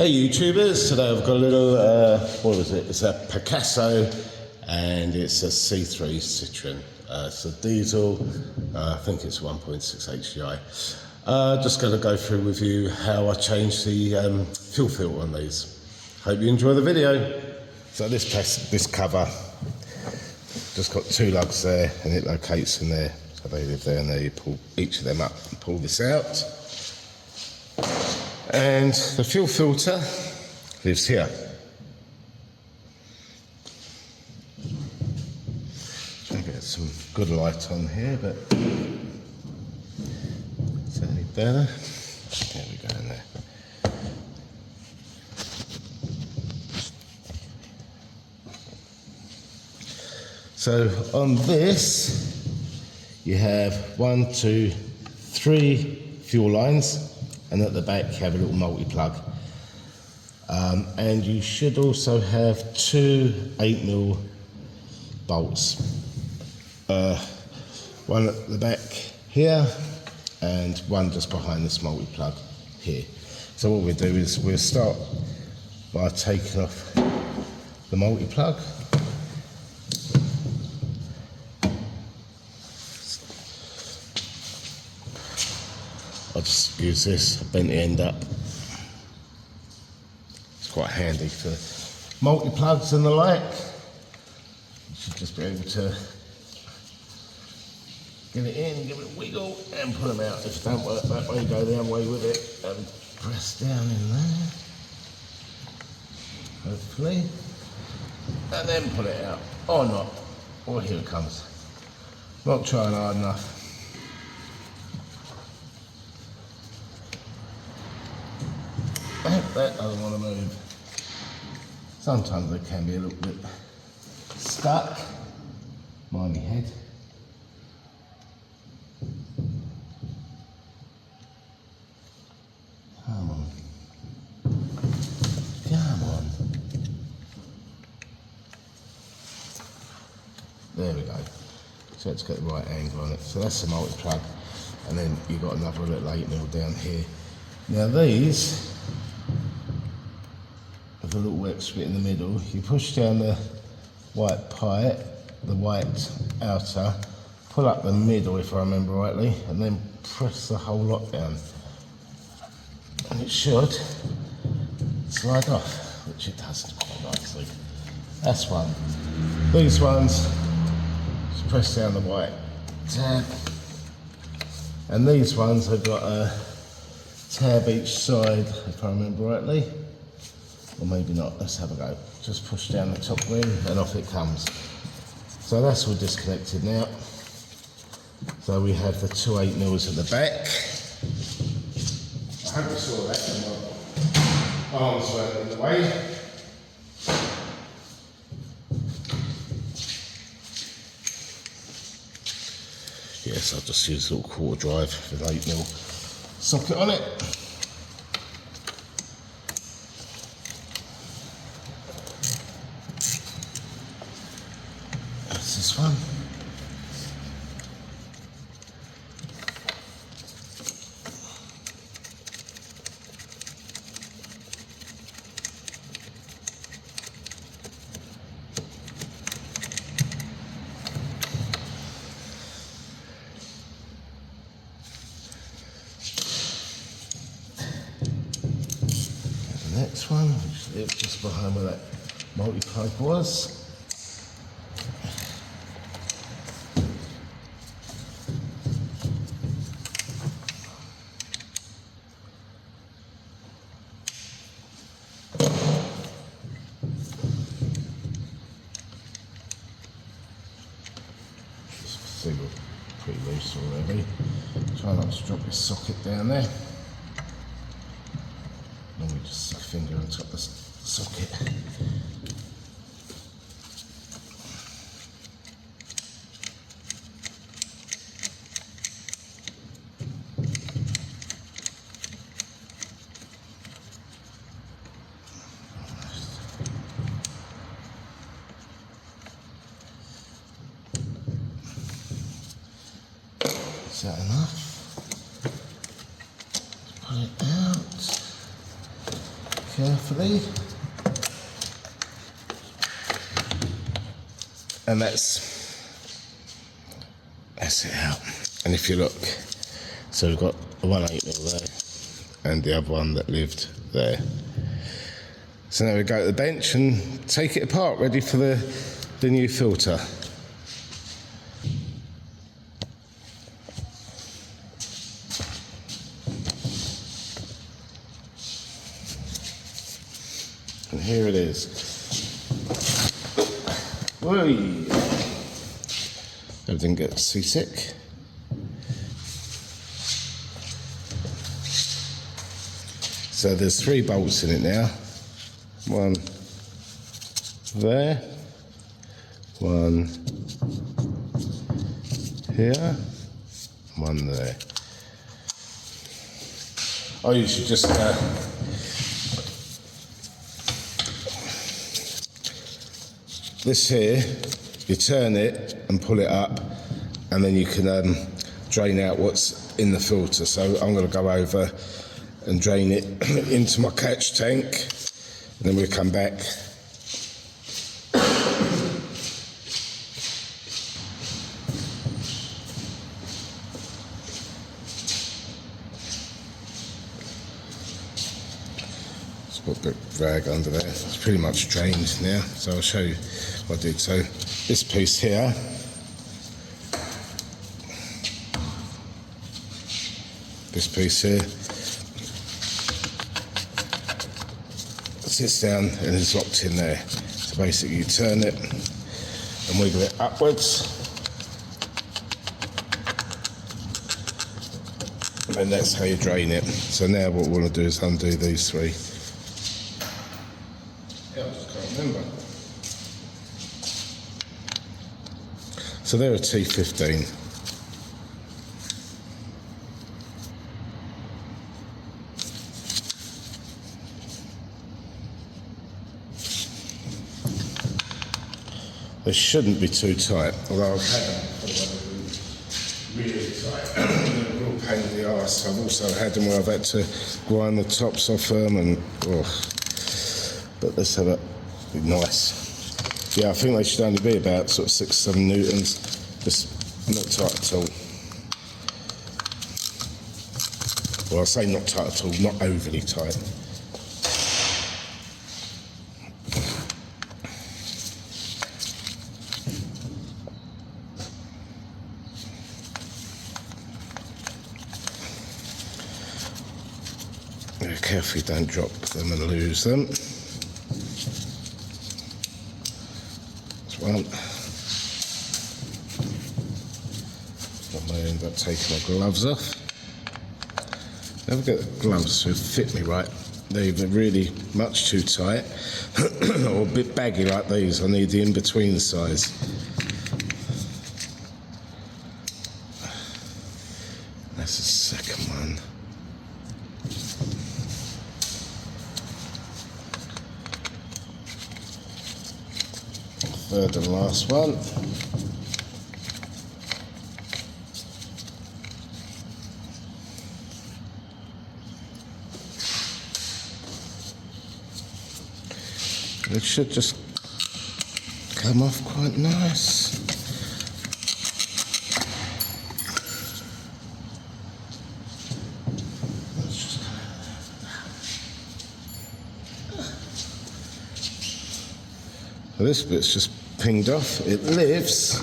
Hey YouTubers, today I've got a little, what was it? It's a Picasso and it's a C3 Citroen. It's a diesel, I think it's 1.6 HDI. Just going to go through with you how I changed the fuel filter on these. Hope you enjoy the video. So this cover, just got two lugs there and it locates in there. So they live there and there, you pull each of them up and pull this out. And the fuel filter lives here. Try to get some good light on here, but is that any better? There we go in there. So on this, you have 1, 2, 3 fuel lines. And at the back you have a little multi-plug. And you should also have 2 8mm bolts. One at the back here and one just behind this multi-plug here. So what we'll do is we'll start by taking off the multi-plug. I'll just use this, bent the end up. It's quite handy for multi-plugs and the like. You should just be able to get it in, give it a wiggle and pull them out. If it don't work that way, go the other way with it and press down in there, hopefully. And then pull it out, or not. Or here it comes. Not trying hard enough. That doesn't want to move. Sometimes they can be a little bit stuck. Mind your head. Come on. Come on. There we go. So let's get the right angle on it. So that's the multi-plug. And then you've got another little 8mm down here. Now these, with a little wet split in the middle, you push down the white pipe, the white outer, pull up the middle if I remember rightly, and then press the whole lot down. And it should slide off, which it does quite nicely. That's one. These ones, just press down the white tab. And these ones have got a tab each side, if I remember rightly. Or maybe not, let's have a go. Just push down the top ring and off it comes. So that's all disconnected now. So we have the 2 8mm at the back. I hope you saw that, my arms weren't in the way. Yes, I'll just use a little quarter drive with 8mm socket on it. This one. And the next one, which lives just behind where that multi-plug was. See, we're pretty loose already. Try not to drop this socket down there. Normally just stick a finger on top of the socket. Is that enough? Pull it out. carefully. And that's it out. And if you look, so we've got the 1/8mm there and the other one that lived there. So now we go to the bench and take it apart, ready for the new filter. And here it is. Whee! Everything gets seasick. So there's 3 bolts in it now. One there, one here, one there. Oh, you should just this here, you turn it and pull it up, and then you can drain out what's in the filter. So I'm going to go over and drain it into my catch tank, and then we'll come back. It's got a bit of rag under there. It's pretty much drained now, so I'll show you what I did. So this piece here, this piece here, sits down and is locked in there. So basically you turn it and wiggle it upwards, and then that's how you drain it. So now what we want to do is undo these 3. Yeah, I just can't remember. So they're a T15. They shouldn't be too tight, although I've had them really tight. They're a real pain in the arse. I've also had them where I've had to grind the tops off them, and but let's have it be nice. Yeah, I think they should only be about sort of 6-7 newtons, just not tight at all. Well, I say not tight at all, not overly tight. Carefully don't drop them and lose them. That's one. I may end up taking my gloves off. Never get the gloves to fit me right. They're either really much too tight or a bit baggy like these. I need the in-between size. That's the second one. Third and last one. It should just come off quite nice. So this bit's just pinged off. It lives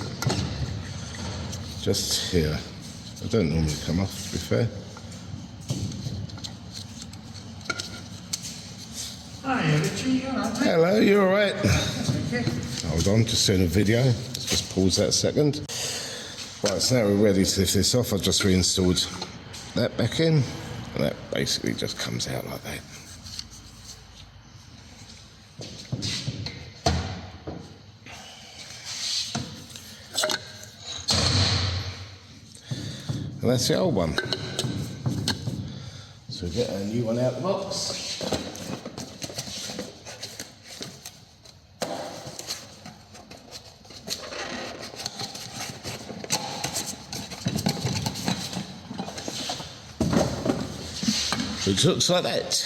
just here. I don't normally come off, to be fair. Hi, Richie, you alright? Hello, you alright? Okay. Hold on, just doing a video. Just pause that a second. Right, so now we're ready to lift this off. I've just reinstalled that back in, and that basically just comes out like that. And that's the old one. So we get a new one out of the box. Which looks like that.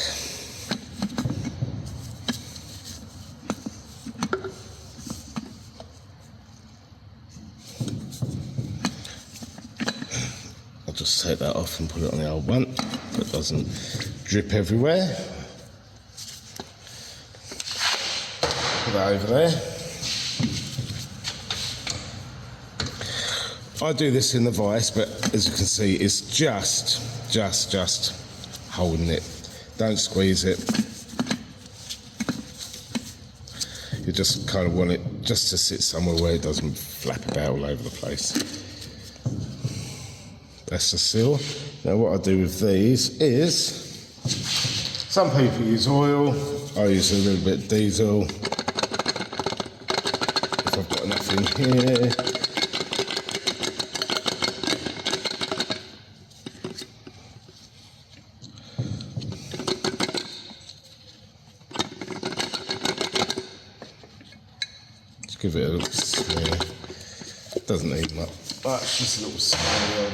just take that off and put it on the old one so it doesn't drip everywhere. Put that over there. I do this in the vise, but as you can see, it's just holding it. Don't squeeze it. You just kind of want it just to sit somewhere where it doesn't flap about all over the place. That's the seal. Now what I do with these is, some people use oil, I use a little bit of diesel. If I've got enough in here. Give it a little smear. Doesn't need much, just a little smear.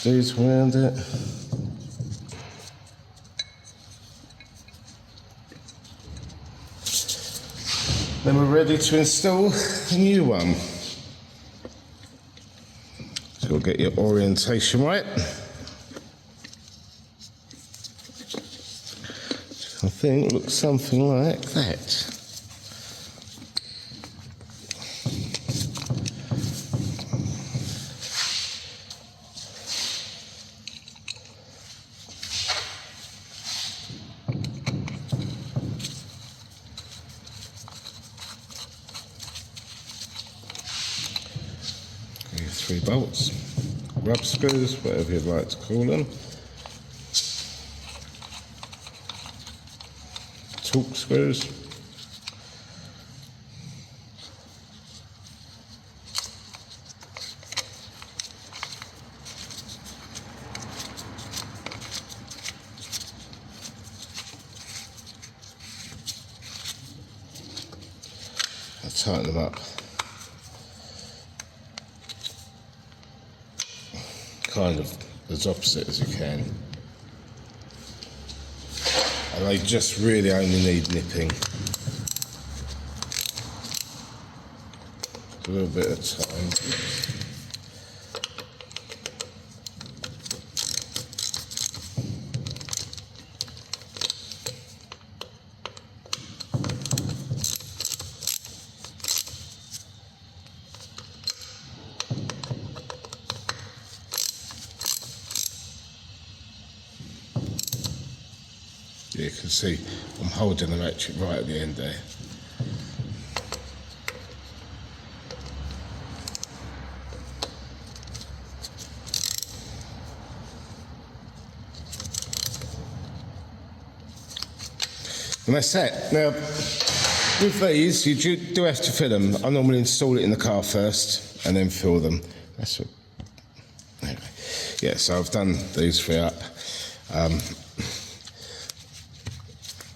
These around it. Then we're ready to install a new one. So you'll get your orientation right. I think it looks something like that. Three bolts, rub screws, whatever you'd like to call them, torque screws, I'll tighten them up. Kind of as opposite as you can. And they just really only need nipping. A little bit of time. You can see I'm holding the electric right at the end there. And that's it. Now, with these, you do have to fill them. I normally install it in the car first and then fill them. That's what. Anyway. Yeah, so I've done these three up.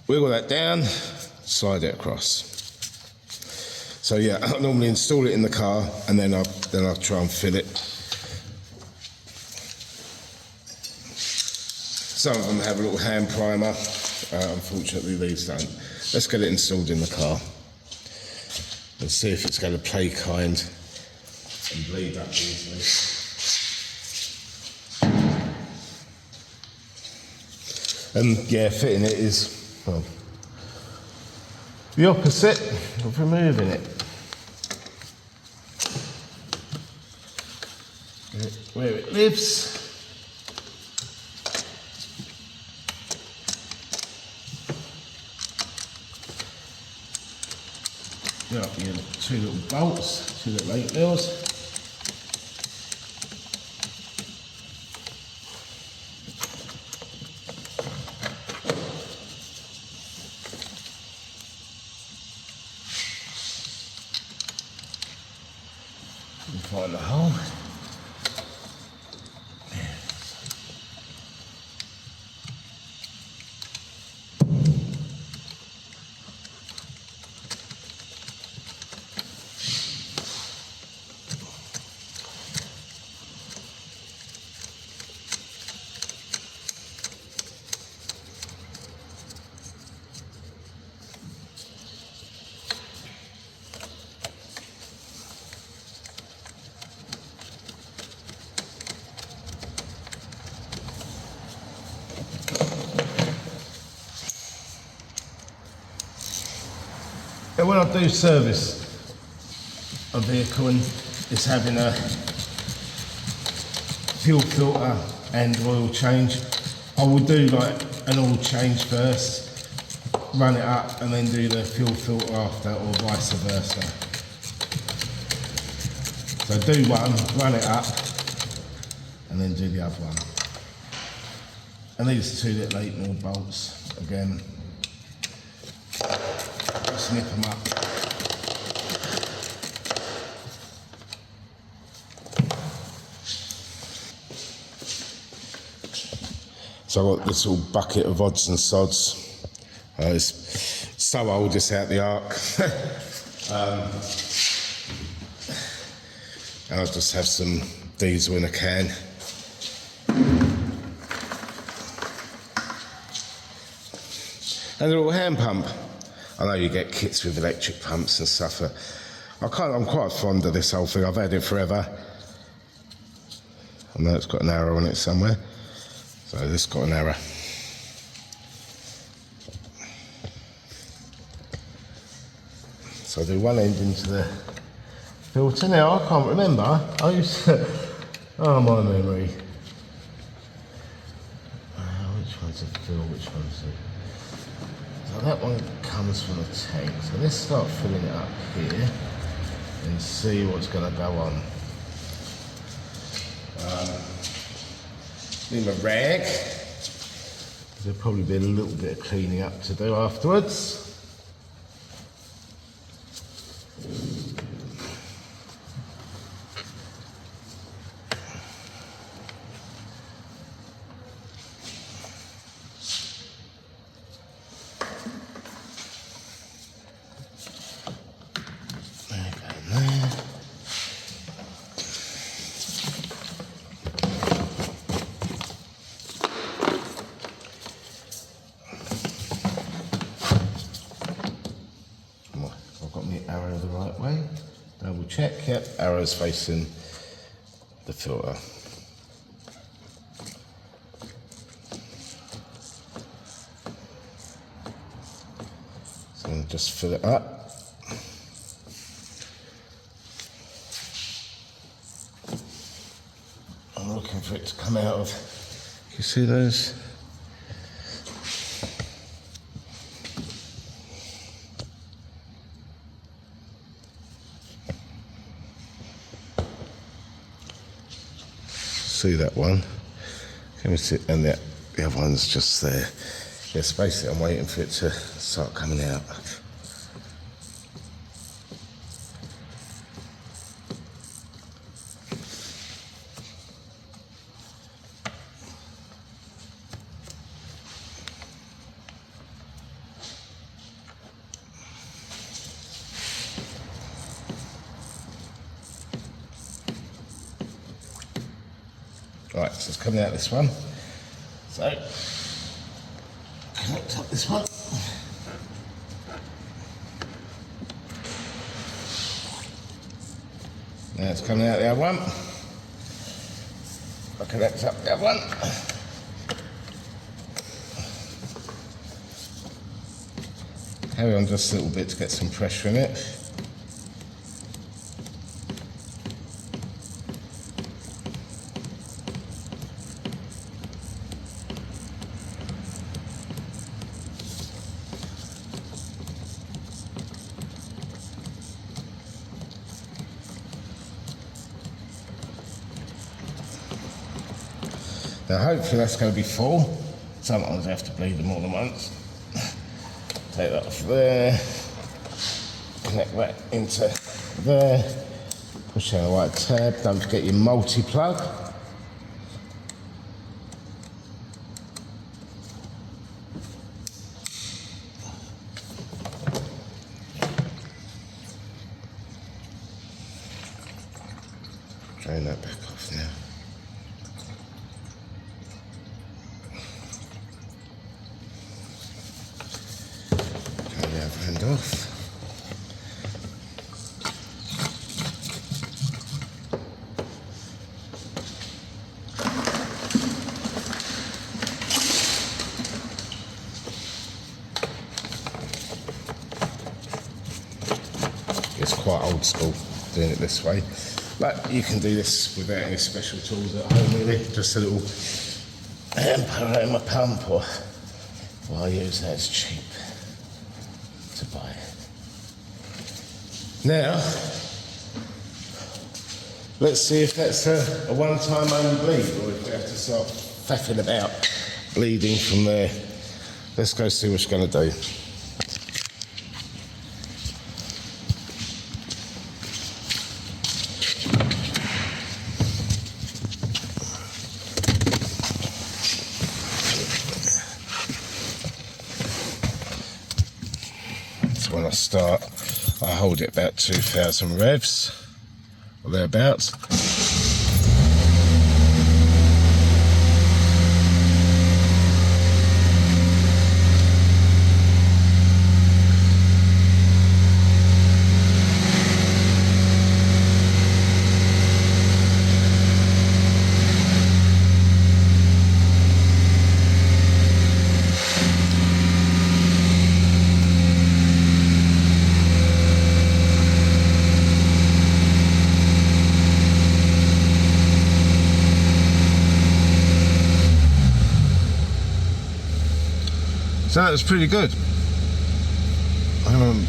Wiggle that down, slide it across. So yeah, I normally install it in the car and then I'll try and fill it. Some of them have a little hand primer. Unfortunately, these don't. Let's get it installed in the car and see if it's going to play kind and bleed up easily. And yeah, fitting it is, well, the opposite of removing it. Where it lives. Got your two little bolts, two little 8mm. Find the hole. And when I do service a vehicle and it's having a fuel filter and oil change, I will do like an oil change first, run it up and then do the fuel filter after, or vice versa. So do one, run it up and then do the other one. And these 2 little 8mm bolts, again, snip them up. So I've got this little bucket of odds and sods. It's so old, it's out the ark. And I'll just have some diesel in a can. And a little hand pump. I know you get kits with electric pumps and stuff. I'm quite fond of this whole thing. I've had it forever. I know it's got an arrow on it somewhere. So this got an arrow. So I do one end into the filter. Now I can't remember. I used to, oh my memory. Which one's a fill, which one's a... So that one comes from the tank. So let's start filling it up here and see what's going to go on. Need a rag. There'll probably be a little bit of cleaning up to do afterwards. Arrow the right way. Double check. Yep, arrow's facing the filter. So I'll just fill it up. I'm looking for it to come out of. You see those? See that one? Can we see? And the other one's just there. Yes, basically I'm waiting for it to start coming out. Right, so it's coming out this one. So, connect up this one. Now it's coming out the other one. I'll connect up the other one. Carry on just a little bit to get some pressure in it. Now hopefully that's going to be full. Sometimes I have to bleed them all at once. Take that off there, connect that into there, push down the right tab, don't forget your multi-plug. Drain that back off now. Hand off. it's quite old school doing it this way. But you can do this without any special tools at home really, just a little Amperama pump or well, I use that, it's cheap to buy. Now, let's see if that's a one-time only bleed or if we have to start faffing about bleeding from there. Let's go see what it's going to do. So when I start, I hold it about 2,000 revs or thereabouts. So that was pretty good.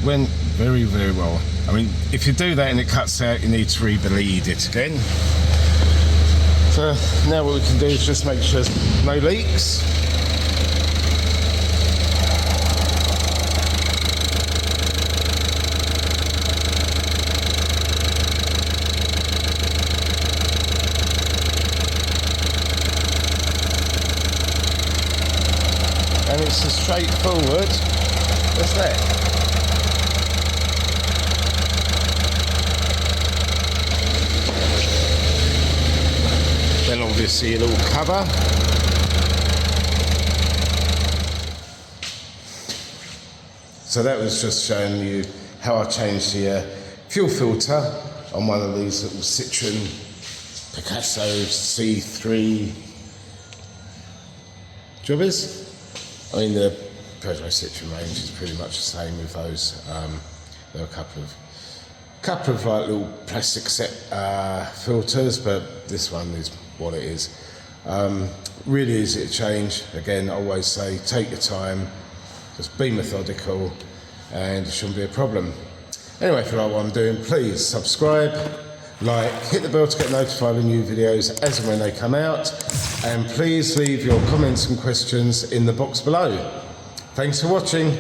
Went very, very well. I mean, if you do that and it cuts out, you need to re-bleed it again. So now what we can do is just make sure there's no leaks. And it's as straightforward as that. Then obviously a little cover. So that was just showing you how I changed the fuel filter on one of these little Citroen Picasso C3 jobbers. I mean, the Peugeot Citroen range is pretty much the same with those. There are a couple of like little plastic set filters, but this one is what it is. Really easy to change. Again, I always say, take your time, just be methodical, and it shouldn't be a problem. Anyway, if you like what I'm doing, please subscribe, like, hit the bell to get notified of new videos as and when they come out, and please leave your comments and questions in the box below. Thanks for watching.